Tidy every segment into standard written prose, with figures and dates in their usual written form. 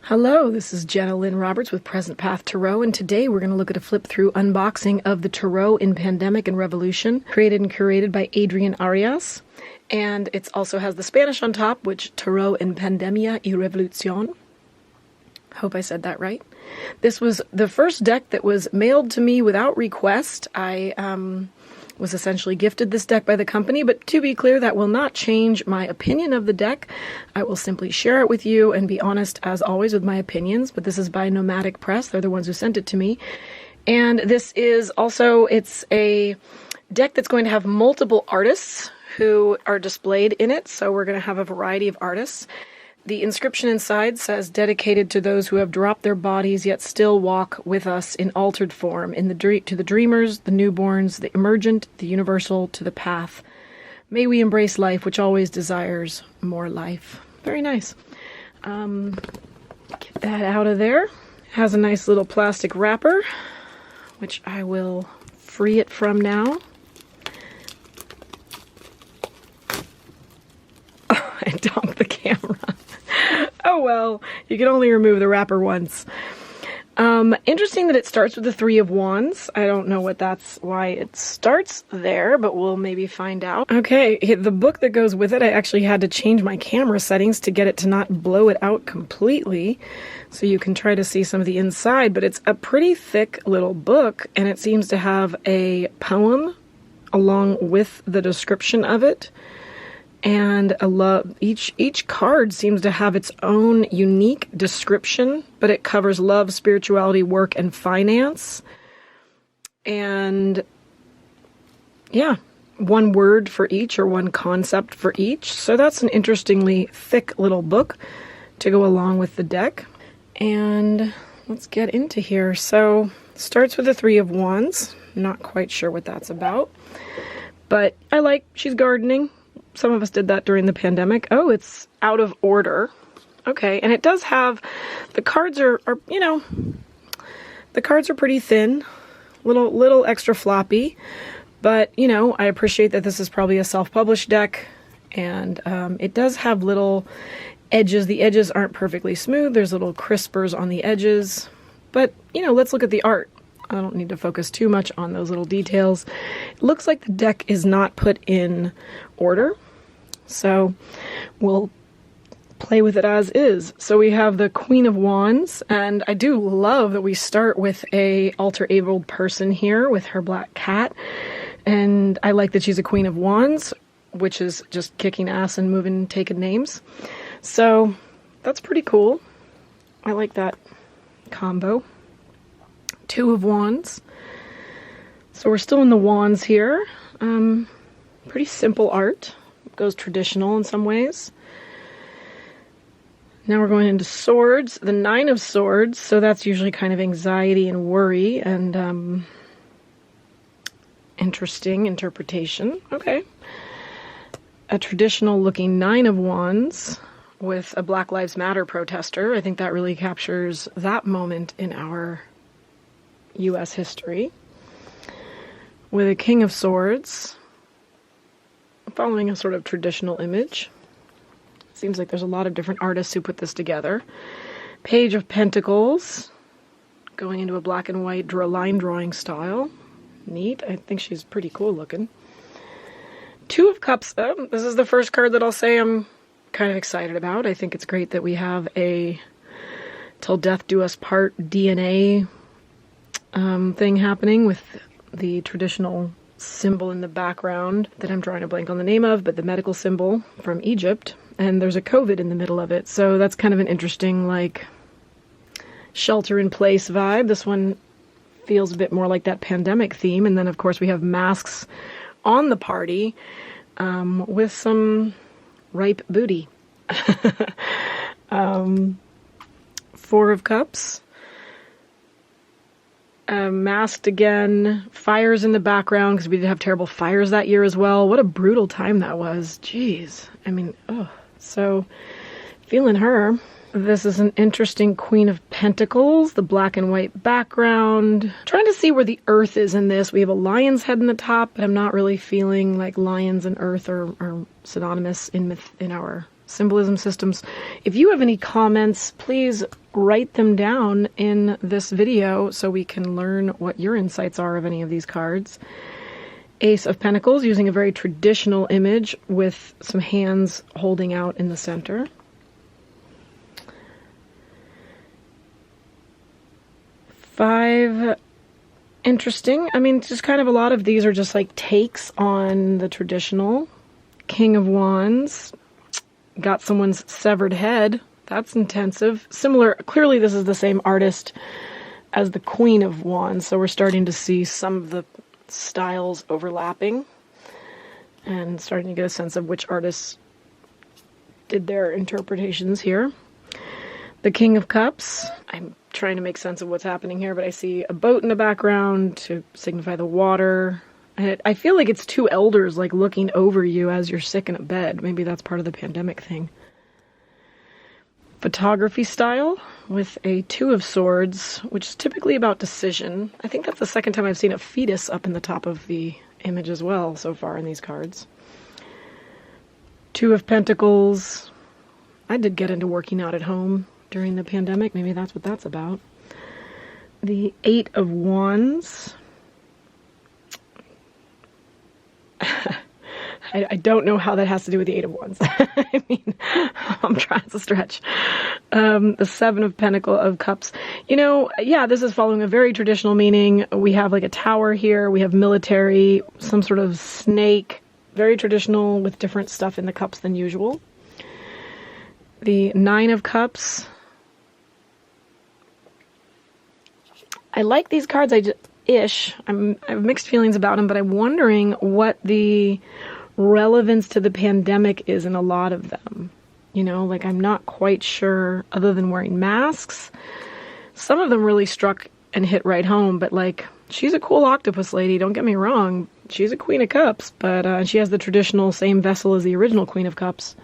Hello, this is Jenna Lynn Roberts with Present Path Tarot, and today we're going to look at a flip-through unboxing of the Tarot in Pandemic and Revolution, created and curated by Adrián Arias. And it also has the Spanish on top, which Tarot en Pandemia y Revolución. Hope I said that right. This was the first deck that was mailed to me without request. I was essentially gifted this deck by the company, but to be clear, that will not change my opinion of the deck. I will simply share it with you and be honest, as always, with my opinions, but this is by Nomadic Press. They're the ones who sent it to me. And this is also, it's a deck that's going to have multiple artists who are displayed in it, so we're going to have a variety of artists. The inscription inside says, dedicated to those who have dropped their bodies yet still walk with us in altered form, to the dreamers, the newborns, the emergent, the universal, to the path. May we embrace life, which always desires more life. Very nice. Get that out of there. It has a nice little plastic wrapper, which I will free it from now. Oh, I dumped the camera. Oh well, you can only remove the wrapper once. Interesting that it starts with the Three of Wands. I don't know why it starts there, but we'll maybe find out. Okay, the book that goes with it, I actually had to change my camera settings to get it to not blow it out completely, so you can try to see some of the inside, but it's a pretty thick little book, and it seems to have a poem along with the description of it. And each card seems to have its own unique description, but it covers love, spirituality, work, and finance. And yeah, one word for each or one concept for each. So that's an interestingly thick little book to go along with the deck. And let's get into here. So it starts with the Three of Wands. Not quite sure what that's about, but she's gardening. Some of us did that during the pandemic. Oh, it's out of order. Okay, and it does have, the cards are the cards are pretty thin, little extra floppy, but, I appreciate that this is probably a self-published deck, and it does have little edges. The edges aren't perfectly smooth. There's little crispers on the edges, but, let's look at the art. I don't need to focus too much on those little details. It looks like the deck is not put in order, so we'll play with it as is. So we have the Queen of Wands, and I do love that we start with a alter-abled person here with her black cat, and I like that she's a Queen of Wands, which is just kicking ass and taking names. So that's pretty cool. I like that combo. Two of Wands. So we're still in the wands here. Pretty simple art. Goes traditional in some ways. Now we're going into swords. The Nine of Swords. So that's usually kind of anxiety and worry and interesting interpretation. Okay. A traditional looking Nine of Wands with a Black Lives Matter protester. I think that really captures that moment in our U.S. history, with a King of Swords, following a sort of traditional image. Seems like there's a lot of different artists who put this together. Page of Pentacles, going into a black and white line drawing style. Neat. I think she's pretty cool looking. Two of Cups. This is the first card that I'll say I'm kind of excited about. I think it's great that we have a Till Death Do Us Part DNA thing happening with the traditional symbol in the background that I'm drawing a blank on the name of, but the medical symbol from Egypt, and there's a COVID in the middle of it, so that's kind of an interesting shelter-in-place vibe. This one feels a bit more like that pandemic theme, and then of course we have masks on the party with some ripe booty. Four of Cups. Masked again, fires in the background because we did have terrible fires that year as well. What a brutal time that was. Jeez. So feeling her. This is an interesting Queen of Pentacles, the black and white background. Trying to see where the earth is in this. We have a lion's head in the top, but I'm not really feeling like lions and earth are synonymous in our symbolism systems. If you have any comments, please write them down in this video so we can learn what your insights are of any of these cards. Ace of Pentacles, using a very traditional image with some hands holding out in the center. Five, interesting. I mean, just kind of a lot of these are just like takes on the traditional. King of Wands, got someone's severed head. That's intensive. Similar, clearly this is the same artist as the Queen of Wands, so we're starting to see some of the styles overlapping and starting to get a sense of which artists did their interpretations here. The King of Cups, I'm trying to make sense of what's happening here, but I see a boat in the background to signify the water. I feel like it's two elders like looking over you as you're sick in a bed. Maybe that's part of the pandemic thing. Photography style with a Two of Swords, which is typically about decision. I think that's the second time I've seen a fetus up in the top of the image as well so far in these cards. Two of Pentacles. I did get into working out at home during the pandemic. Maybe that's what that's about. The Eight of Wands. I don't know how that has to do with the Eight of Wands. I mean, I'm trying to stretch. The Seven of Cups. You know, yeah, this is following a very traditional meaning. We have like a tower here. We have military, some sort of snake. Very traditional with different stuff in the cups than usual. The Nine of Cups. I like these cards. I have mixed feelings about them, but I'm wondering what the relevance to the pandemic is in a lot of them. You know, like I'm not quite sure, other than wearing masks. Some of them really struck and hit right home, but like, she's a cool octopus lady, don't get me wrong. She's a Queen of Cups, but she has the traditional same vessel as the original Queen of Cups.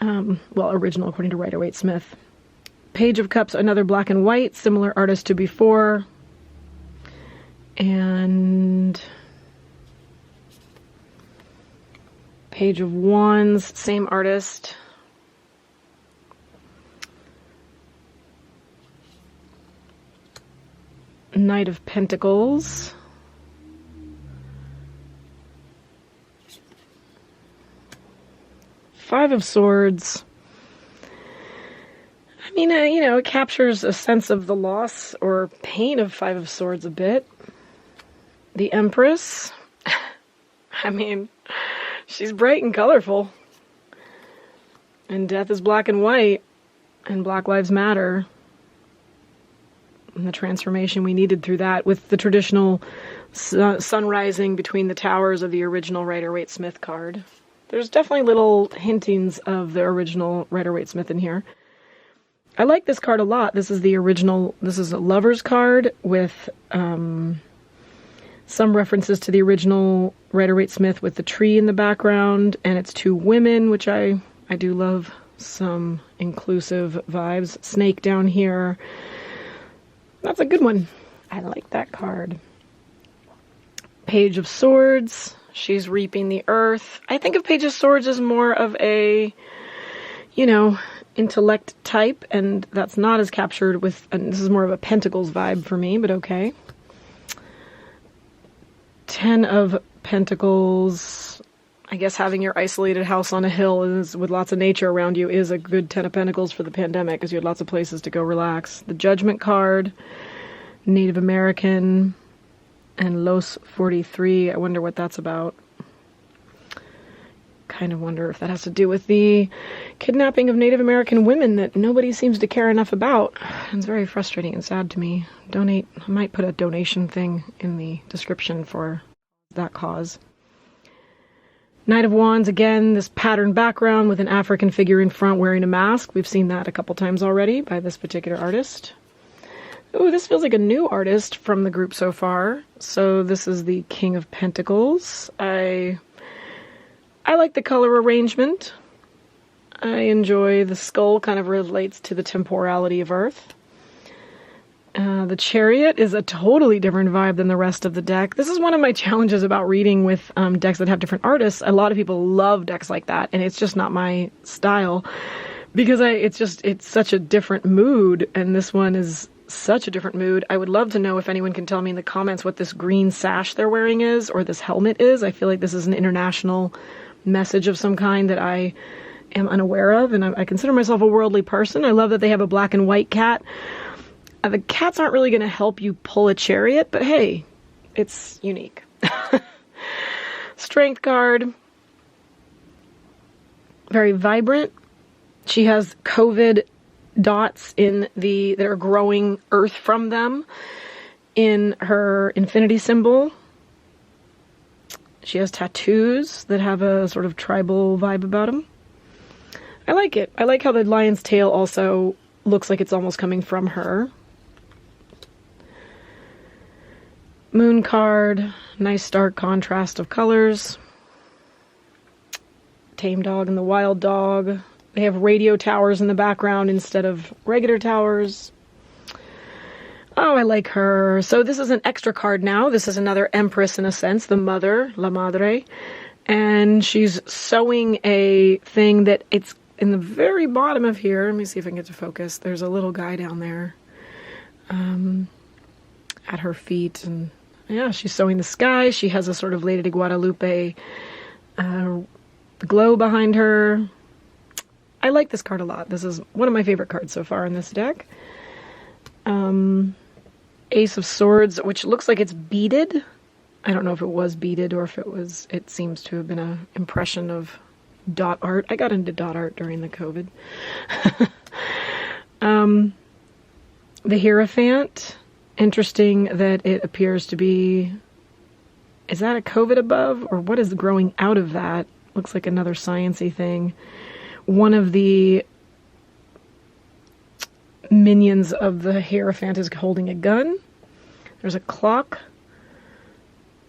Well, original according to Rider-Waite-Smith. Page of Cups, another black and white, similar artist to before. And Page of Wands, same artist. Knight of Pentacles. Five of Swords. I mean, you know, it captures a sense of the loss or pain of Five of Swords a bit. The Empress. I mean, she's bright and colorful. And death is black and white. And Black Lives Matter. And the transformation we needed through that with the traditional sun rising between the towers of the original Rider-Waite-Smith card. There's definitely little hintings of the original Rider-Waite-Smith in here. I like this card a lot. This is the original, this is a Lover's card with some references to the original Rider-Waite-Smith with the tree in the background, and it's two women, which I do love some inclusive vibes. Snake down here. That's a good one. I like that card. Page of Swords. She's reaping the earth. I think of Page of Swords as more of a, you know, intellect type, and that's not as captured with, and this is more of a Pentacles vibe for me, but okay. Ten of Pentacles. I guess having your isolated house on a hill is, with lots of nature around you, is a good Ten of Pentacles for the pandemic, because you had lots of places to go relax. The Judgment card. Native American. And Los 43. I wonder what that's about. Kind of wonder if that has to do with the kidnapping of Native American women that nobody seems to care enough about. It's very frustrating and sad to me. Donate. I might put a donation thing in the description for that cause. Knight of Wands, again, this pattern background with an African figure in front wearing a mask. We've seen that a couple times already by this particular artist. Ooh, this feels like a new artist from the group so far. So this is the King of Pentacles. I like the color arrangement. I enjoy the skull, kind of relates to the temporality of Earth. The Chariot is a totally different vibe than the rest of the deck. This is one of my challenges about reading with decks that have different artists. A lot of people love decks like that, and it's just not my style because it's such a different mood, and this one is such a different mood. I would love to know if anyone can tell me in the comments what this green sash they're wearing is, or this helmet is. I feel like this is an international message of some kind that I am unaware of, and I consider myself a worldly person. I love that they have a black and white cat. The cats aren't really going to help you pull a chariot, but hey, it's unique. Strength card. Very vibrant. She has COVID dots that are growing earth from them in her infinity symbol. She has tattoos that have a sort of tribal vibe about them. I like it. I like how the lion's tail also looks like it's almost coming from her. Moon card, nice stark contrast of colors. Tame dog and the wild dog. They have radio towers in the background instead of regular towers. Oh, I like her. So this is an extra card now. This is another empress in a sense, the mother, la madre. And she's sewing a thing that it's in the very bottom of here. Let me see if I can get to focus. There's a little guy down there at her feet, and yeah, she's sewing the sky. She has a sort of Lady de Guadalupe glow behind her. I like this card a lot. This is one of my favorite cards so far in this deck. Ace of Swords, which looks like it's beaded. I don't know if it was beaded or if it seems to have been an impression of dot art. I got into dot art during the COVID. The Hierophant. Interesting that it appears to be, is that a COVID above, or what is growing out of that? Looks like another sciencey thing. One of the minions of the Hierophant is holding a gun. There's a clock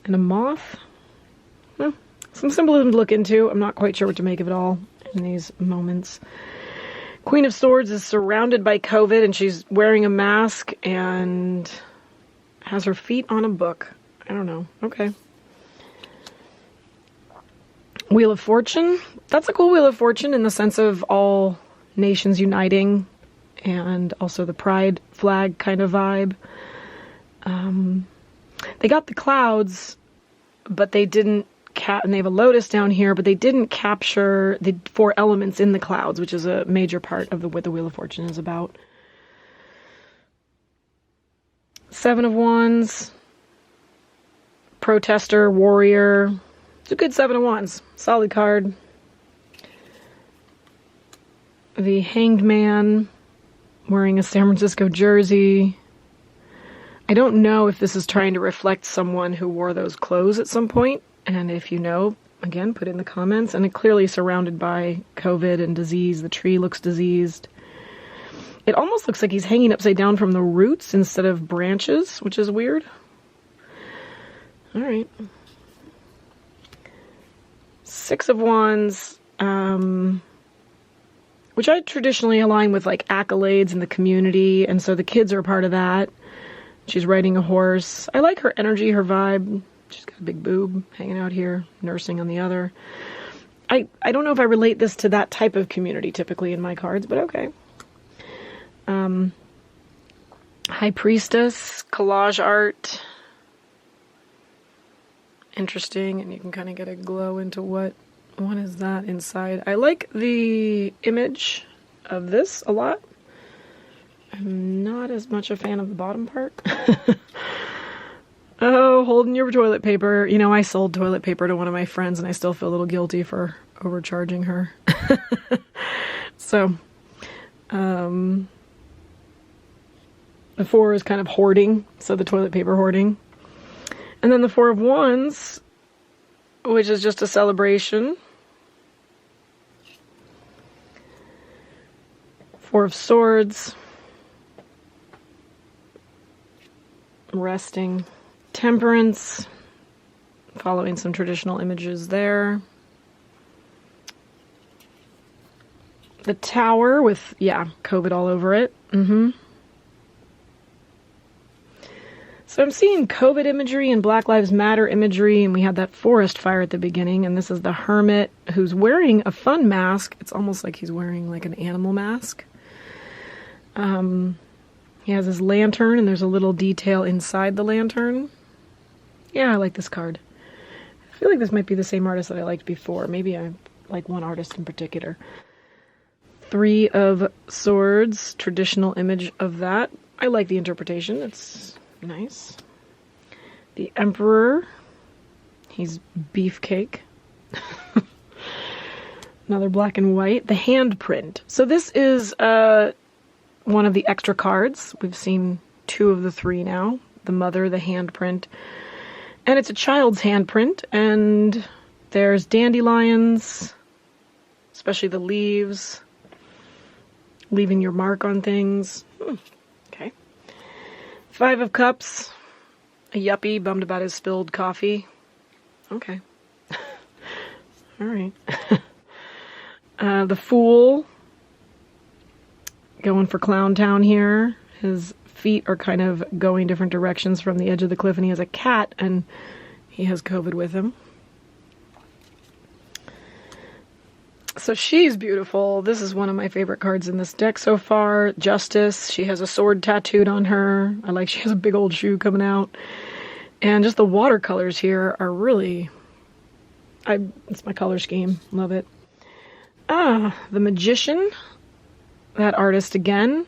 and a moth. Well, some symbolism to look into. I'm not quite sure what to make of it all in these moments. Queen of Swords is surrounded by COVID, and she's wearing a mask and has her feet on a book. I don't know. Okay. Wheel of Fortune. That's a cool Wheel of Fortune in the sense of all nations uniting, and also the pride flag kind of vibe. They got the clouds, but they didn't and they have a lotus down here, but they didn't capture the 4 elements in the clouds, which is a major part of what the Wheel of Fortune is about. 7 of Wands. Protester, warrior. It's a good 7 of Wands. Solid card. The Hanged Man, wearing a San Francisco jersey. I don't know if this is trying to reflect someone who wore those clothes at some point. And if you know, again, put it in the comments. And it clearly surrounded by COVID and disease. The tree looks diseased. It almost looks like he's hanging upside down from the roots instead of branches, which is weird. All right. 6 of Wands, which I traditionally align with like accolades in the community. And so the kids are a part of that. She's riding a horse. I like her energy, her vibe. She's got a big boob hanging out here, nursing on the other. I don't know if I relate this to that type of community typically in my cards, but okay. High Priestess, collage art. Interesting, and you can kind of get a glow into what is that inside. I like the image of this a lot. I'm not as much a fan of the bottom part. Oh, holding your toilet paper. You know, I sold toilet paper to one of my friends and I still feel a little guilty for overcharging her. So, the 4 is kind of hoarding, so the toilet paper hoarding. And then the 4 of Wands, which is just a celebration. 4 of Swords. Resting. Temperance, following some traditional images there. The Tower with, yeah, COVID all over it. So I'm seeing COVID imagery and Black Lives Matter imagery, and we had that forest fire at the beginning, and this is the hermit who's wearing a fun mask. It's almost like he's wearing like an animal mask. He has his lantern, and there's a little detail inside the lantern. Yeah, I like this card. I feel like this might be the same artist that I liked before. Maybe I like one artist in particular. 3 of Swords, traditional image of that. I like the interpretation. It's nice. The Emperor. He's beefcake. Another black and white. The handprint. So this is one of the extra cards. We've seen 2 of the 3 now. The mother, the handprint. And it's a child's handprint. And there's dandelions, especially the leaves, leaving your mark on things. Okay. 5 of Cups. A yuppie bummed about his spilled coffee. Okay. All right. The Fool. Going for Clown Town here. His feet are kind of going different directions from the edge of the cliff, and he has a cat, and he has COVID with him. So she's beautiful. This is one of my favorite cards in this deck so far. Justice. She has a sword tattooed on her. I like she has a big old shoe coming out. And just the watercolors here are really... it's my color scheme. Love it. The Magician. That artist again.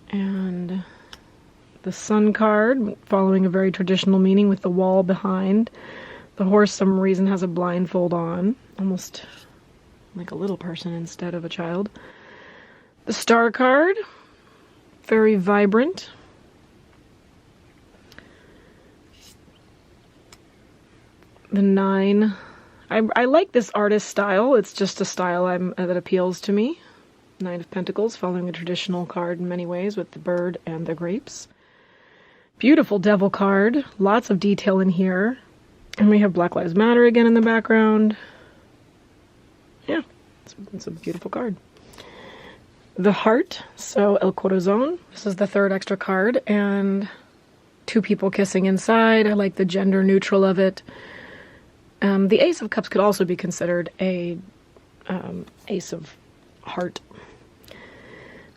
And the Sun card, following a very traditional meaning with the wall behind. The horse, some reason, has a blindfold on. Almost like a little person instead of a child. The Star card. Very vibrant. The 9. I like this artist style. It's just a style that appeals to me. 9 of Pentacles, following a traditional card in many ways with the bird and the grapes. Beautiful Devil card. Lots of detail in here. And we have Black Lives Matter again in the background. Yeah, it's a beautiful card. The Heart. So El Corazon. This is the 3rd extra card. And 2 people kissing inside. I like the gender neutral of it. The Ace of Cups could also be considered a Ace of Heart.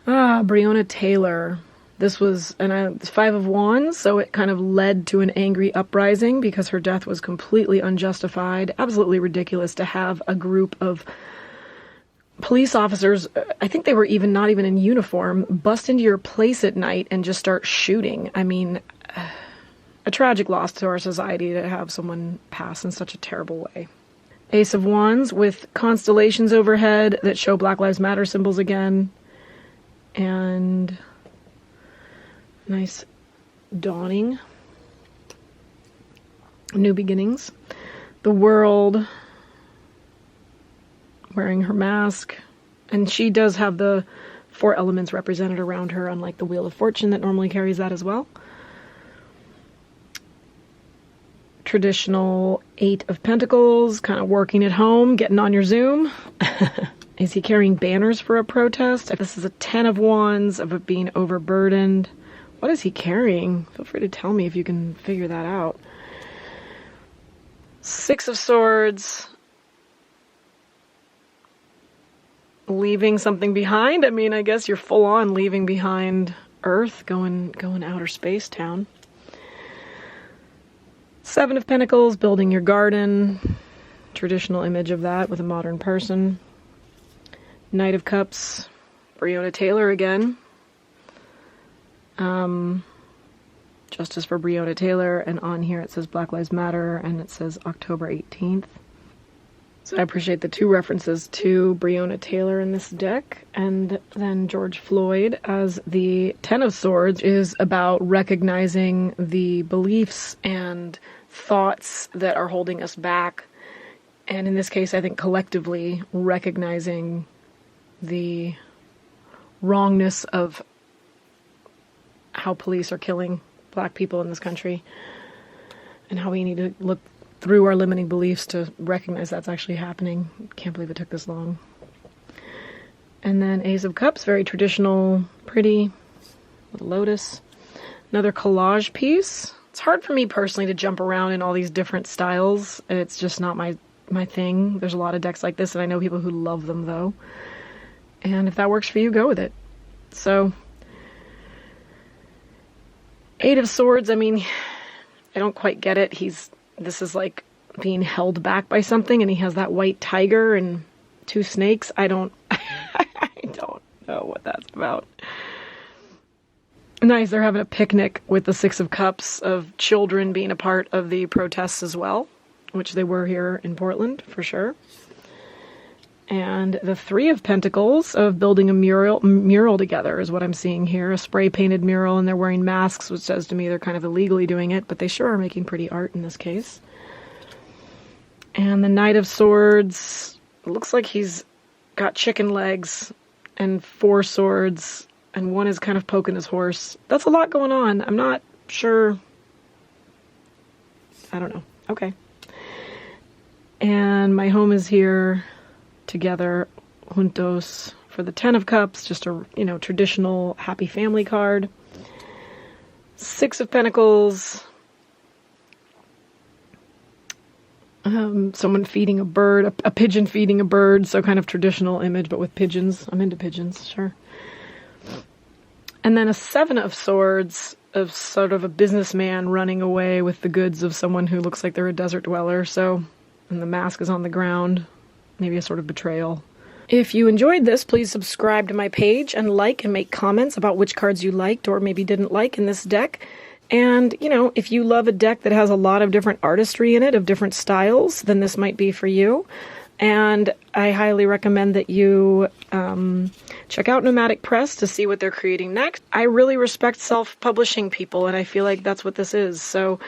Breonna Taylor. This was an 5 of Wands, so it kind of led to an angry uprising because her death was completely unjustified. Absolutely ridiculous to have a group of police officers, I think they were not even in uniform, bust into your place at night and just start shooting. I mean, a tragic loss to our society to have someone pass in such a terrible way. Ace of Wands with constellations overhead that show Black Lives Matter symbols again. And nice dawning. New beginnings. The World wearing her mask. And she does have the 4 elements represented around her, unlike the Wheel of Fortune that normally carries that as well. Traditional 8 of Pentacles, kind of working at home, getting on your Zoom. Is he carrying banners for a protest? This is a 10 of Wands of it being overburdened. What is he carrying? Feel free to tell me if you can figure that out. 6 of Swords. Leaving something behind? I mean, I guess you're full on leaving behind Earth, going outer space town. 7 of Pentacles, building your garden. Traditional image of that with a modern person. Knight of Cups, Breonna Taylor again. Justice for Breonna Taylor, and on here it says Black Lives Matter, and it says October 18th. So I appreciate the 2 references to Breonna Taylor in this deck. And then George Floyd as the 10 of Swords is about recognizing the beliefs and thoughts that are holding us back. And in this case, I think collectively recognizing the wrongness of how police are killing Black people in this country, and how we need to look through our limiting beliefs to recognize that's actually happening. Can't believe it took this long. And then Ace of Cups, very traditional, pretty, with a lotus. Another collage piece. It's hard for me personally to jump around in all these different styles. It's just not my thing. There's a lot of decks like this, and I know people who love them, though. And if that works for you, go with it. So, 8 of Swords, I mean, I don't quite get it. This is like being held back by something, and he has that white tiger and 2 snakes. I don't know what that's about. Nice, they're having a picnic with the 6 of Cups, of children being a part of the protests as well, which they were here in Portland, for sure. And the 3 of Pentacles, of building a mural together is what I'm seeing here. A spray-painted mural, and they're wearing masks, which says to me they're kind of illegally doing it, but they sure are making pretty art in this case. And the Knight of Swords, looks like he's got chicken legs and 4 swords, and 1 is kind of poking his horse. That's a lot going on. I'm not sure. I don't know. Okay. And my home is here together, juntos, for the 10 of Cups, just a, traditional happy family card. 6 of Pentacles. Someone feeding a bird, a pigeon feeding a bird, so kind of traditional image, but with pigeons. I'm into pigeons, sure. And then a 7 of Swords, of sort of a businessman running away with the goods of someone who looks like they're a desert dweller, so, and the mask is on the ground, maybe a sort of betrayal. If you enjoyed this, please subscribe to my page and like and make comments about which cards you liked or maybe didn't like in this deck. And, if you love a deck that has a lot of different artistry in it, of different styles, then this might be for you. And I highly recommend that you check out Nomadic Press to see what they're creating next. I really respect self-publishing people, and I feel like that's what this is. So,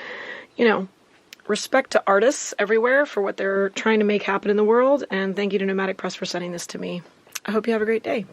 respect to artists everywhere for what they're trying to make happen in the world, and thank you to Nomadic Press for sending this to me. I hope you have a great day.